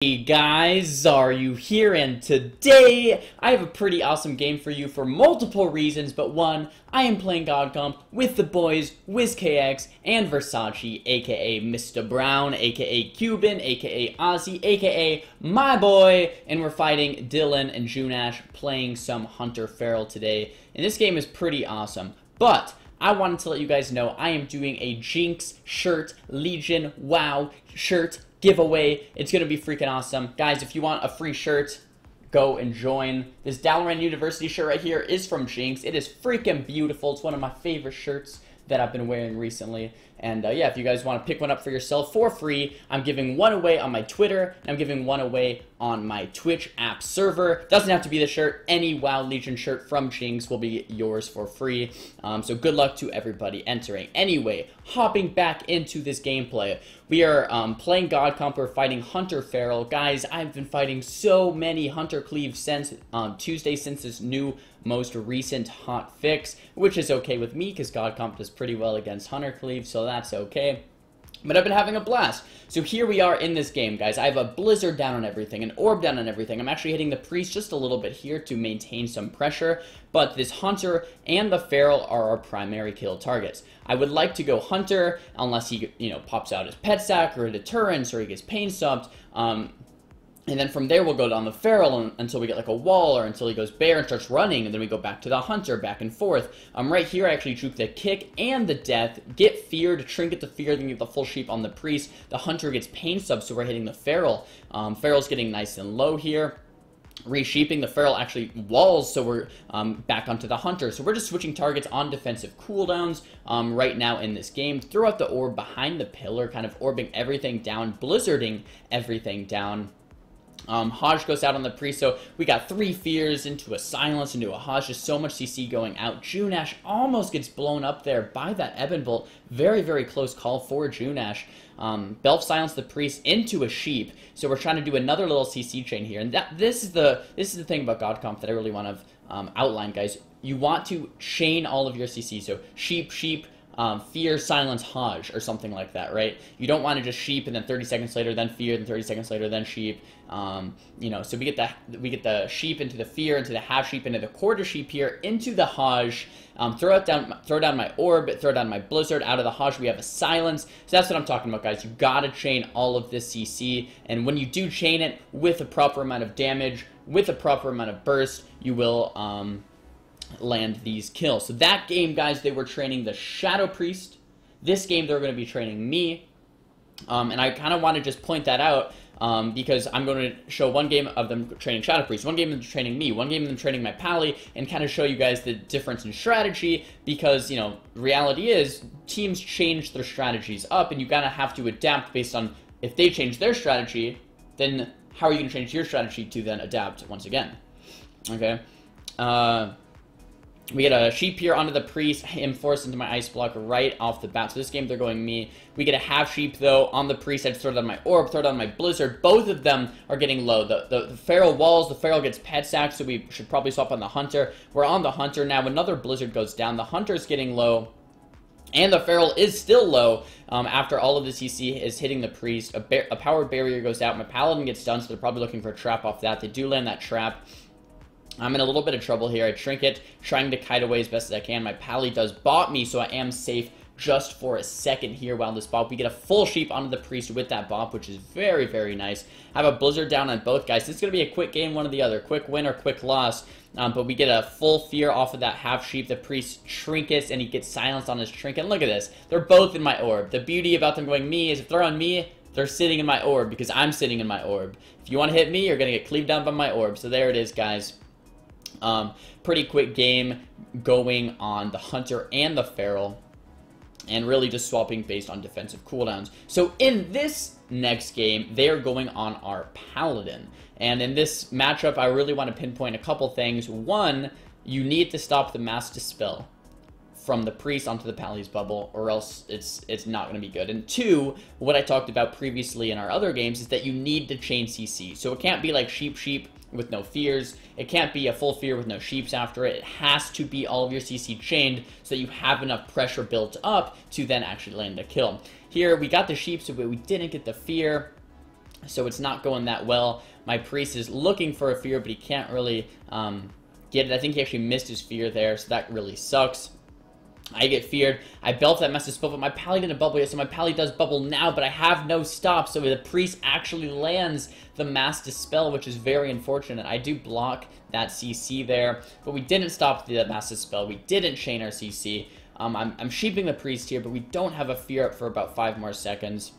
Hey guys, Xaryu here, and today I have a pretty awesome game for you for multiple reasons, but one, I am playing God Comp with the boys, WizKX and Versace, aka Mr. Brown, aka Cuban, aka Ozzy, aka my boy, and we're fighting Dylan and Junash playing some Hunter Feral today, and this game is pretty awesome, but I wanted to let you guys know I am doing a Jinx shirt, Legion, WoW shirt giveaway. It's going to be freaking awesome. Guys, if you want a free shirt, go and join. This Dalaran University shirt right here is from Jinx. It is freaking beautiful. It's one of my favorite shirts that I've been wearing recently. And yeah, if you guys want to pick one up for yourself for free, I'm giving one away on my Twitter, and I'm giving one away on my Twitch app server. Doesn't have to be the shirt. Any WoW Legion shirt from Jinx will be yours for free. So good luck to everybody entering. Anyway, hopping back into this gameplay. We are playing God Comp. We're fighting Hunter Feral. Guys, I've been fighting so many Hunter Cleaves since Tuesday, since this new most recent hot fix, which is okay with me because God Comp does pretty well against Hunter Cleave, so that's okay. But I've been having a blast. So here we are in this game, guys. I have a Blizzard down on everything, an Orb down on everything. I'm actually hitting the Priest just a little bit here to maintain some pressure, but this Hunter and the Feral are our primary kill targets. I would like to go Hunter, unless he, pops out his Pet Sack or a Deterrence or he gets Pain Stopped. And then from there, we'll go down the Feral until we get like a wall, or until he goes Bear and starts running, and then we go back to the Hunter, back and forth. Right here, I actually juke the Kick and the Death, get Feared, Trinket the Fear, then get the full Sheep on the Priest. The Hunter gets Pain Sub, so we're hitting the Feral. Feral's getting nice and low here. Resheeping, the Feral actually walls, so we're back onto the Hunter. So we're just switching targets on defensive cooldowns right now in this game. Throw out the Orb behind the pillar, kind of orbing everything down, blizzarding everything down. Hodge goes out on the Priest, so we got 3 Fears into a Silence, into a Hodge, just so much CC going out. Junash almost gets blown up there by that Ebon Bolt. Very, very close call for Junash. Belf silenced the Priest into a Sheep, so we're trying to do another little CC chain here, and this is the thing about God Comp that I really want to outline, guys. You want to chain all of your CC, so Sheep, Fear, Silence, Hodge, or something like that, right? You don't want to just Sheep and then 30 seconds later, then Fear, then 30 seconds later, then Sheep. So we get the Sheep into the Fear, into the half Sheep, into the quarter Sheep here, into the Hodge. Throw down my Orb, throw down my Blizzard. Out of the Hodge, we have a Silence. So that's what I'm talking about, guys. You gotta chain all of this CC, and when you do chain it with a proper amount of damage, with a proper amount of burst, you will land these kills. So that game, guys, they were training the Shadow Priest. This game, they're going to be training me. And I kind of want to just point that out because I'm going to show one game of them training Shadow Priest, one game of them training me, one game of them training my Pally, and kind of show you guys the difference in strategy because, reality is teams change their strategies up, and you kind of have to adapt based on if they change their strategy, then how are you going to change your strategy to then adapt once again? Okay. We get a Sheep here onto the Priest, him forced into my Ice Block right off the bat. So this game, they're going me. We get a half Sheep, though, on the Priest. I just throw down my Orb, throw down my Blizzard. Both of them are getting low. The Feral walls, the Feral gets Pet Sack, so we should probably swap on the Hunter. We're on the Hunter now. Another Blizzard goes down. The Hunter's getting low. And the Feral is still low after all of the CC is hitting the Priest. A Power Barrier goes out. My Paladin gets done, so they're probably looking for a trap off that. They do land that trap. I'm in a little bit of trouble here. I Trinket, trying to kite away as best as I can. My Pally does bot me, so I am safe just for a second here while this bop. We get a full Sheep onto the Priest with that bop, which is very, very nice. I have a Blizzard down on both guys. This is going to be a quick game, one or the other. Quick win or quick loss. But we get a full Fear off of that half Sheep. The Priest trinkets, and he gets silenced on his Trinket. Look at this. They're both in my Orb. The beauty about them going me is if they're on me, they're sitting in my Orb because I'm sitting in my Orb. If you want to hit me, you're going to get cleaved down by my Orb. So there it is, guys. Pretty quick game going on the Hunter and the Feral, and really just swapping based on defensive cooldowns. So in this next game, they are going on our Paladin, and in this matchup, I really want to pinpoint a couple things. One, you need to stop the Mass Dispel from the Priest onto the Pally's bubble, or else it's not going to be good. And two, what I talked about previously in our other games is that you need to chain CC. So it can't be like Sheep with no Fears. It can't be a full Fear with no Sheeps after it. It has to be all of your CC chained so that you have enough pressure built up to then actually land a kill. Here, we got the Sheeps, but we didn't get the Fear. so it's not going that well. My priest is looking for a fear, but he can't really get it. I think he actually missed his fear there, so that really sucks. I get feared. I belt that Mass Spell, but my Pally didn't bubble yet, so my Pally does bubble now, but I have no stop, so the priest actually lands the Mass Dispel, which is very unfortunate. I do block that CC there, but we didn't stop the Mass Dispel. We didn't chain our CC. I'm sheeping the priest here, but we don't have a fear up for about 5 more seconds.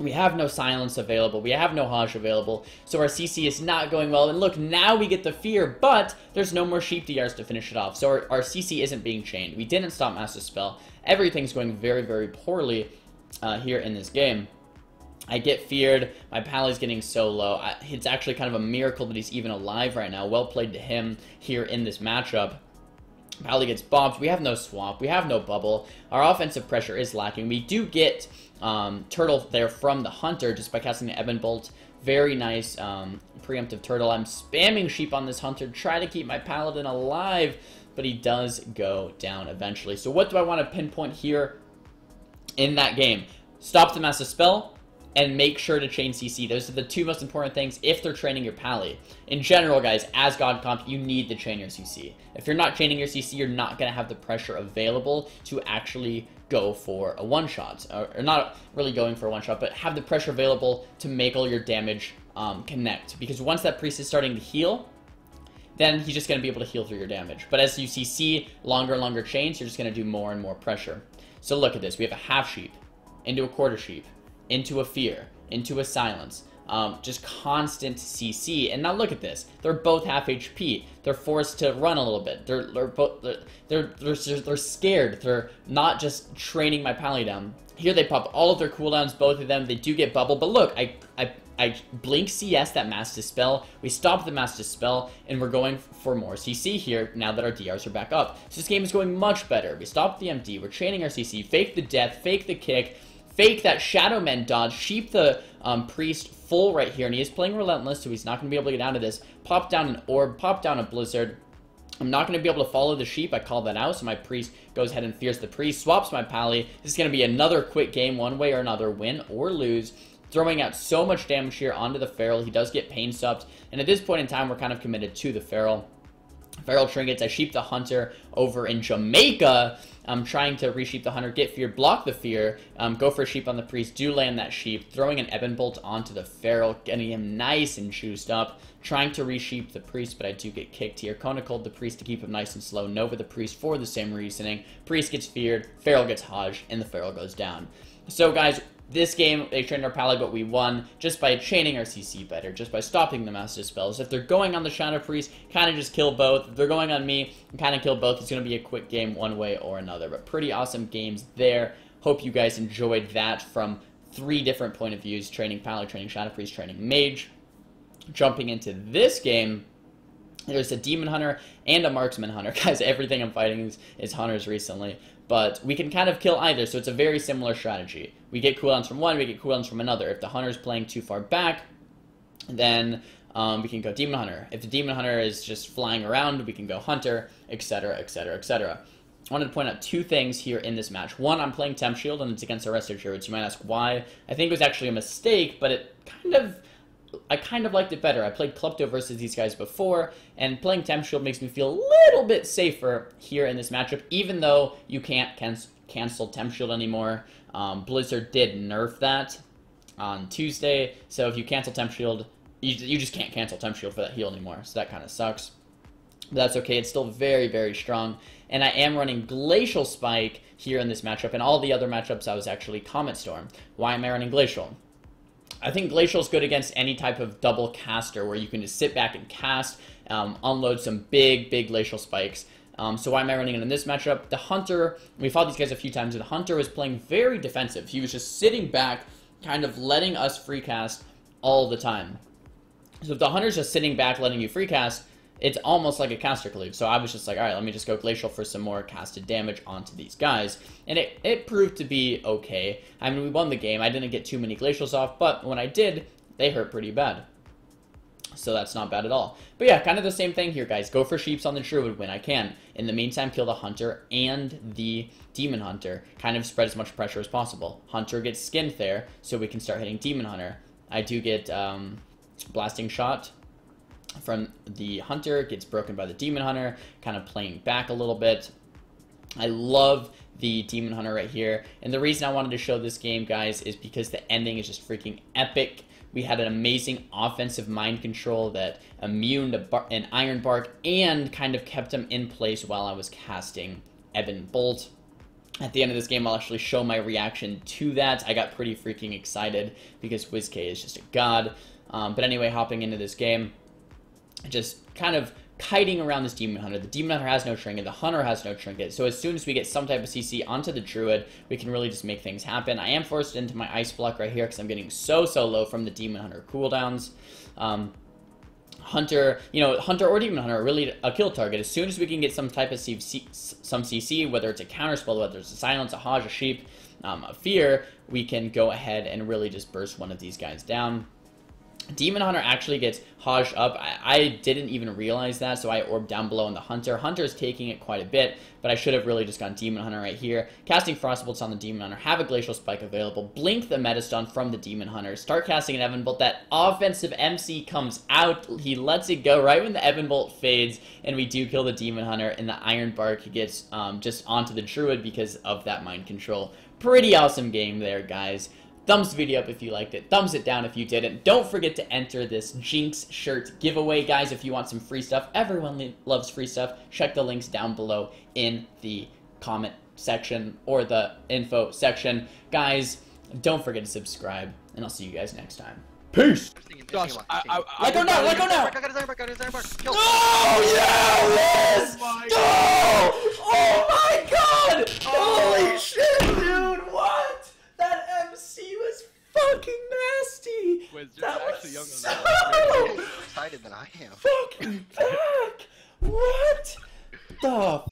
We have no silence available. We have no Hajj available. So our CC is not going well. And look, now we get the fear, but there's no more Sheep DRs to finish it off. So our CC isn't being chained. We didn't stop Master Spell. Everything's going very, very poorly here in this game. I get feared. My Pally's getting so low. It's actually kind of a miracle that he's even alive right now. Well played to him here in this matchup. Pally gets bombed. We have no swamp. We have no bubble. Our offensive pressure is lacking. We do get turtle there from the hunter just by casting the Ebon Bolt. Very nice preemptive turtle. I'm spamming sheep on this hunter to try to keep my paladin alive, but he does go down eventually. So what do I want to pinpoint here in that game? Stop the Massive Spell and make sure to chain CC. Those are the 2 most important things if they're training your Pally. In general, guys, as God Comp, you need to chain your CC. If you're not chaining your CC, you're not going to have the pressure available to actually go for a one-shot. Or not really going for a one-shot, but have the pressure available to make all your damage connect. Because once that priest is starting to heal, then he's just going to be able to heal through your damage. But as you CC longer and longer chains, you're just going to do more and more pressure. So look at this. We have a half sheep into a quarter sheep, into a fear, into a silence, just constant CC. And now look at this. They're both half HP. They're forced to run a little bit. They're scared. They're not just training my Pally down. Here they pop all of their cooldowns, both of them. They do get bubble, but look, I blink CS that Mass Dispel. We stop the Mass Dispel, and we're going for more CC here now that our DRs are back up. So this game is going much better. We stopped the MD. We're chaining our CC. Fake the death. Fake the kick. Fake that Shadow Men dodge, sheep the priest full right here, and he is playing Relentless, so he's not going to be able to get out of this. Pop down an orb, pop down a blizzard. I'm not going to be able to follow the sheep, I call that out, so my priest goes ahead and fears the priest, swaps my Pally. This is going to be another quick game, one way or another, win or lose. Throwing out so much damage here onto the Feral. He does get pain supped, and at this point in time, we're kind of committed to the Feral. Feral trinkets. I sheep the hunter over in Jamaica. I'm trying to resheep the hunter, get fear, block the fear, go for a sheep on the priest, do land that sheep, throwing an Ebon Bolt onto the Feral, getting him nice and juiced up, trying to resheep the priest, but I do get kicked here. Kona called the priest to keep him nice and slow. Nova the priest for the same reasoning. Priest gets feared, Feral gets Hajj, and the Feral goes down. So guys, this game, they trained our Pally, but we won just by chaining our CC better, just by stopping the Master Spells. If they're going on the Shadow Priest, kind of just kill both. If they're going on me, kind of kill both. It's going to be a quick game one way or another, but pretty awesome games there. Hope you guys enjoyed that from 3 different point of views, training Pally, training Shadow Priest, training Mage. Jumping into this game, there's a Demon Hunter and a Marksman Hunter. Guys, everything I'm fighting is Hunters recently. But we can kind of kill either, so it's a very similar strategy. We get cooldowns from one, we get cooldowns from another. If the Hunter's playing too far back, then we can go Demon Hunter. If the Demon Hunter is just flying around, we can go Hunter, etc., etc., etc. I wanted to point out 2 things here in this match. One, I'm playing Temp Shield, and it's against Arrested Druids. You might ask why. I think it was actually a mistake, but I kind of liked it better. I played Klepto versus these guys before, and playing Temp Shield makes me feel a little bit safer here in this matchup, even though you can't cancel Temp Shield anymore. Blizzard did nerf that on Tuesday, so if you cancel Temp Shield, you just can't cancel Temp Shield for that heal anymore, so that kind of sucks. But that's okay, it's still very, very strong. And I am running Glacial Spike here in this matchup, and all the other matchups I was actually Comet Storm. Why am I running Glacial? I think Glacial is good against any type of double caster where you can just sit back and cast, unload some big Glacial Spikes. So why am I running it in this matchup? The Hunter, we fought these guys a few times, and the Hunter was playing very defensive. He was just sitting back, kind of letting us free cast all the time. So if the Hunter's just sitting back letting you free cast, it's almost like a caster cleave. So I was just like, alright, let me just go Glacial for some more casted damage onto these guys. And it proved to be okay. I mean, we won the game. I didn't get too many Glacials off, but when I did, they hurt pretty bad. So that's not bad at all. But yeah, kind of the same thing here, guys. Go for Sheeps on the Druid when I can. In the meantime, kill the Hunter and the Demon Hunter. Kind of spread as much pressure as possible. Hunter gets skinned there, so we can start hitting Demon Hunter. I do get blasting shot from the hunter, gets broken by the demon hunter, kind of playing back a little bit. I love the demon hunter right here, and the reason I wanted to show this game, guys, is because the ending is just freaking epic. We had an amazing offensive mind control that immune to an iron bark and kind of kept him in place while I was casting Ebon Bolt. At the end of this game, I'll actually show my reaction to that. I got pretty freaking excited because WizK is just a god. But anyway, hopping into this game, just kind of kiting around this demon hunter. The demon hunter has no trinket, the hunter has no trinket, so as soon as we get some type of CC onto the druid, we can really just make things happen. I am forced into my ice block right here because I'm getting so low from the demon hunter cooldowns. Hunter, hunter or demon hunter are really a kill target. As soon as we can get some type of CC, whether it's a counter spell, whether it's a silence, a Hajj, a sheep, a fear, we can go ahead and really just burst one of these guys down. Demon Hunter actually gets Hajj up. I didn't even realize that, so I orbed down below on the Hunter. Hunter's taking it quite a bit, but I should have really just gone Demon Hunter right here. Casting Frostbolts on the Demon Hunter, have a Glacial Spike available, blink the Metastone from the Demon Hunter, start casting an Ebon Bolt. That offensive MC comes out, he lets it go right when the Ebon Bolt fades, and we do kill the Demon Hunter, and the Iron Bark gets just onto the Druid because of that mind control. Pretty awesome game there, guys. Thumbs the video up if you liked it. Thumbs it down if you didn't. Don't forget to enter this Jinx shirt giveaway, guys, if you want some free stuff. Everyone loves free stuff. Check the links down below in the comment section or the info section. Guys, don't forget to subscribe, and I'll see you guys next time. Peace! Josh, let go now! Let go now! Oh yeah, Liz! Go! Oh my god! Holy shit, dude! What? That MC was fucking nasty! Wiz, you're That actually was young so on that. Excited than I am. fucking back! What the